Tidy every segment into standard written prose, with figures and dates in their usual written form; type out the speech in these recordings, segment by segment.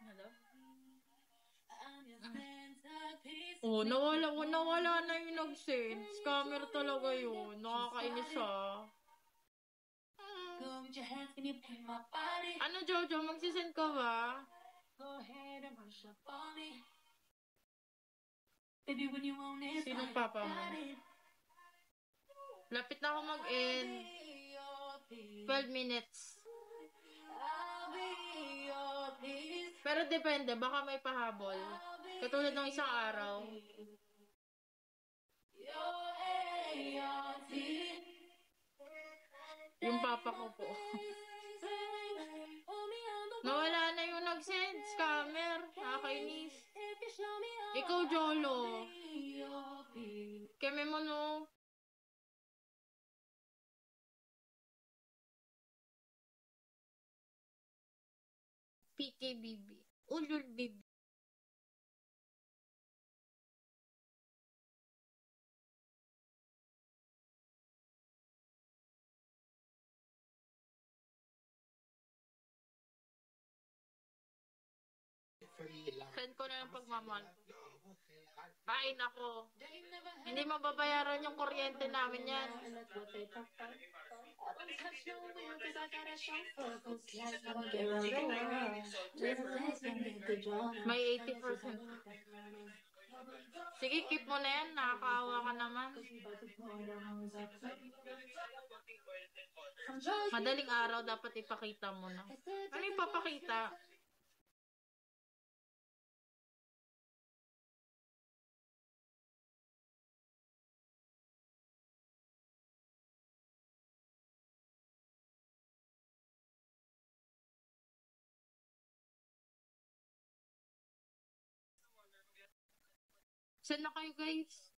Hello? Oh, nawala na yung nag-send. Scammer talaga yun. Nakakainis ah. Ano, Jojo? Magsisend ka ba? Sinong papa mo? Lapit na ako mag-end. 12 minutes. Pero depende, baka may pahabol. Katulad ng isang araw. Yung papa ko po. Nawala na yung nag-send. Scammer. Nakakainis. Ikaw, Jolo. Keme mo, no? PKBB. Ulul BB. Send ko na yung pagmamahal. Kain ako. Hindi mababayaran yung kuryente namin yan. May 80%. Sige, keep mo na yan. Nakakaawa ka naman. Madaling araw dapat ipakita mo na. Ano ipapakita? Saan na kayo, guys?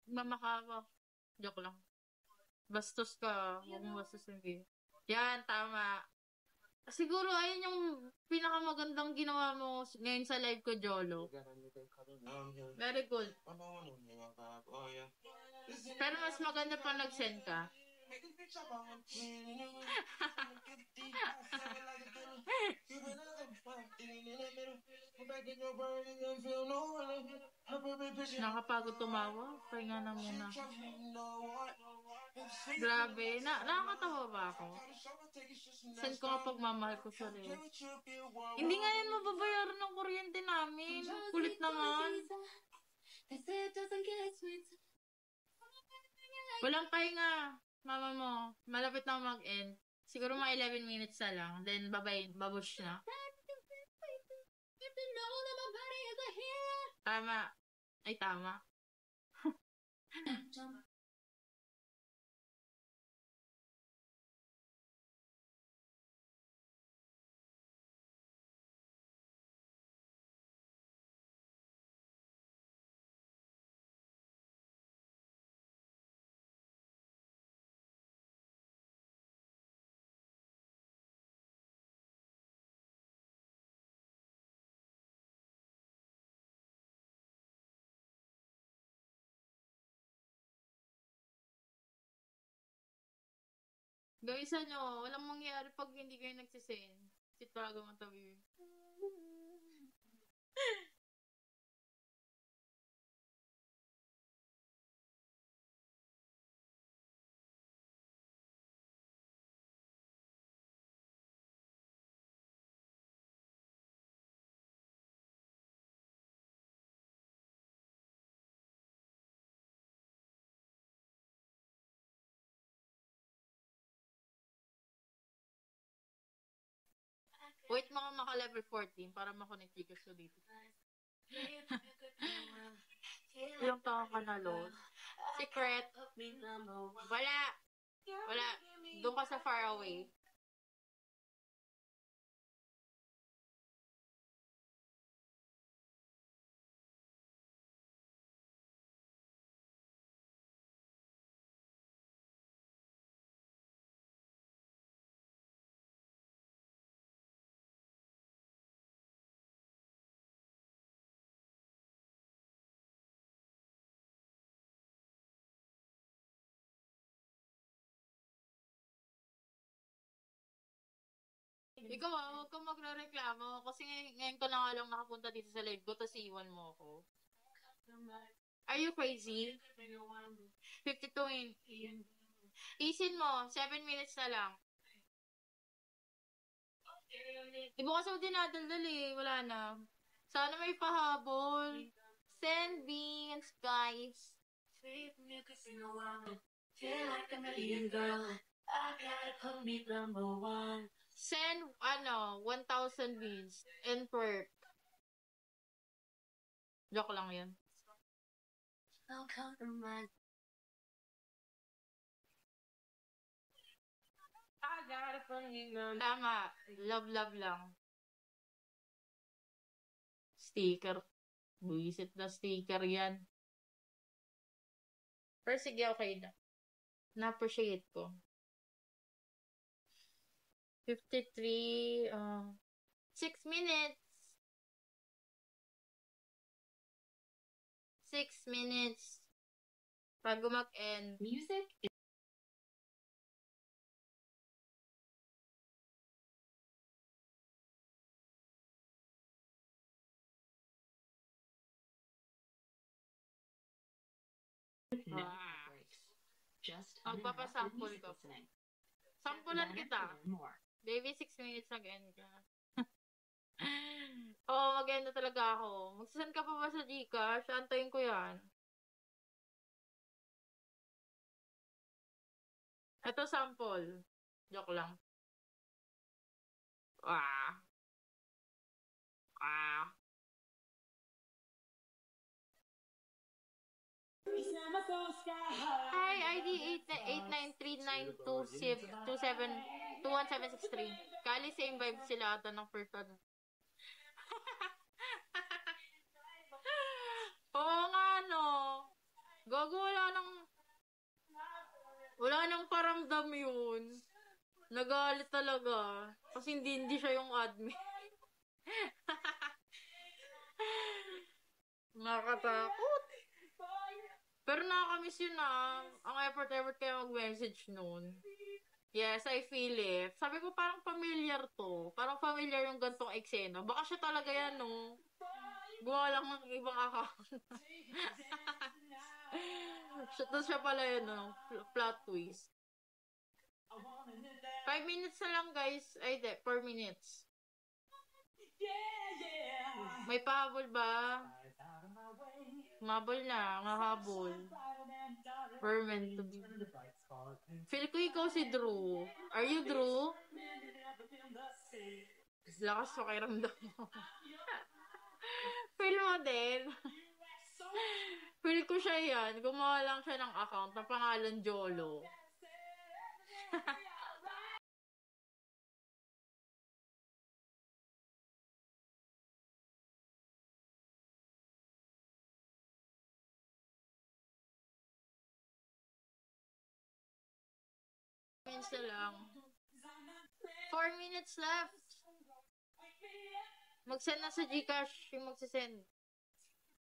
Mamakawa. Joke lang. Bastos ka. Huwag mo bastos yung game. Yan, tama. Siguro, ayun yung pinakamagandang ginawa mo ngayon sa live ko, Jolo. Very good. Pero mas maganda pa nag-send ka. Nakapagod tumawa. Pahinga na muna. Grabe. Nakakatawa ba ako? Send ko kapag mamahal ko sa rin. Hindi nga yan mababayaran ng kuryente namin. Kulit naman. Walang pahinga. Mama mo, malapit na mag-end. Siguro mga 11 minutes na lang. Then, bye-bye. Babush na. Tama. Ay, tama. Gawisa nyo, walang mangyayari pag hindi kayo nagsisend. Si talaga matabi. Wait mo kung maka-level 14 para makonect ko dito. Ilang taon ka na, Lord? Secret. Wala. Wala. Doon ka sa far away. Ikaw huwag kang magre-reklamo kasi ngayon ko na nga lang nakapunta dito sa live ko tapos iwan mo ako. Are you crazy? 52 Isin mo, 7 minutes na lang. Iba kasi ako dinadaldal eh, wala na. Sana may pahabol. Send beans, guys. Feel like a million girl. I gotta put me number one. Send, 1,000 beans and twerk. Joke lang yan. No compromise. I gotta put me number. Tama. Love lang. Sticker. Buisit na sticker yan. Pero sige, okay na. Na-appreciate ko. 53, 6 minutes. 6 minutes. Bago mag-end. Music is magpapasample ko. Sampulan kita. Baby, 6 minutes mag-end ka. Oo, mag-end na talaga ako. Magsasend ka pa ba sa Gcash? Antayin ko yan. Ito sample. Joke lang. Hi, ID 89392721763. Kali same vibe sila ata ng first ano. Oo nga no. Gago, wala nang paramdam yun. Nagalit talaga. Kasi hindi siya yung admin. Nakatakot. Pero nakakamiss yun ah. Ang effort kayo mag-message nun. Yes, I feel it. Sabi ko parang familiar to. Parang familiar yung gantong eksena. Baka siya talaga yan, no? Gumawa lang ng ibang account. Tapos siya pala yun, no? Plot twist. 5 minutes na lang, guys. Ay, 4 minutes. May pahabol ba? Mabol na, ngahabol. We're meant to be. Feel ko ikaw si Drew. Are you Drew? Lakas pakiramdam mo. Feel mo din. Feel ko siya yan. Gumawa lang siya ng account na pangalan Jolo. Minutes na lang. 4 minutes left. Mag-send na sa Gcash yung magsisend.